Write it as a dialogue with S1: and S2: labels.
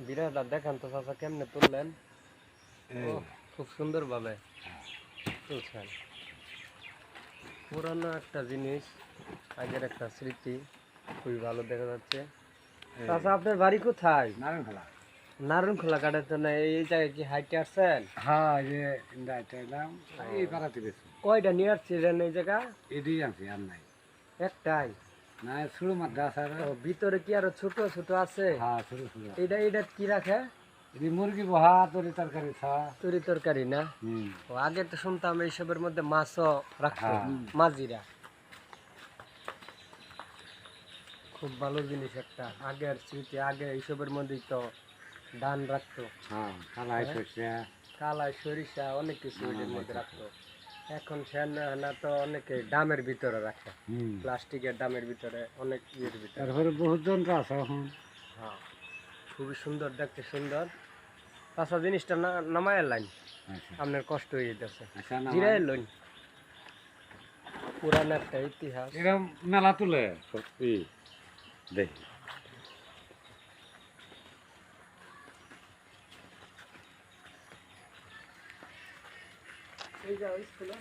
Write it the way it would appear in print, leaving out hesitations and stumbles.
S1: বিড়ালটা দেখান তো চাচা কেমনে তুললেন। ও খুব সুন্দর ভাবে তুলছেন। পুরানো একটা জিনিস, আগের একটা স্মৃতি, খুবই ভালো দেখা যাচ্ছে। চাচা আপনার বাড়ি কোথায়?
S2: নারায়ণখোলা।
S1: নারায়ণখোলা কাটার জন্য এই জায়গায় কি হাইটে আসছেন?
S2: হ্যাঁ, এই যে ইন্দাইতে এলাম, এই পাড়াতে বেশি।
S1: কয়টা নিয়ে আসছিলেন এই জায়গা?
S2: এদিকে আনছি, আর নাই।
S1: একটাই?
S2: না, ছোট মাদ্রাস আর।
S1: ও, ভিতরে কি আরো ছোট ছোট আছে?
S2: হ্যাঁ, ছোট ছোট।
S1: এটা এটা কি রাখে?
S2: এদি মুরগি বহা, তরি তরকারি খা।
S1: তরি তরকারি না?
S2: হুম।
S1: ও, আগে তো শুনতাম এইসবের মধ্যে মাছও রাখতো
S2: হ্যাঁ।
S1: মাঝিরা। খুব ভালো জিনিস একটা, আগের স্মৃতি। আগে এইসবের মধ্যেই তো ধান রাখতো,
S2: হ্যাঁ, কালাই
S1: হ্যাঁ?
S2: সরষা।
S1: কালাই সরিষা অনেক কিছু এর মধ্যে রাখতো। এখন না তো অনেকে ডামের ভিতরে রাখে,
S2: হুম।
S1: প্লাস্টিকের ডামের ভিতরে, অনেক ইয়ের ভিতরে।
S2: তারপরে বহুত যন্ত্র আছে এখন।
S1: হ্যাঁ, খুবই সুন্দর দেখতে, সুন্দর। তাছাড়া জিনিসটা না নামায় লাইন,
S2: আচ্ছা।
S1: আপনার কষ্ট হয়ে যেতেছে।
S2: আচ্ছা, নামাই।
S1: জিরাই লইন, পুরান একটা ইতিহাস।
S2: এরকম মেলা তুলে সত্যি দেখি।
S1: এই যাও স্কুলে।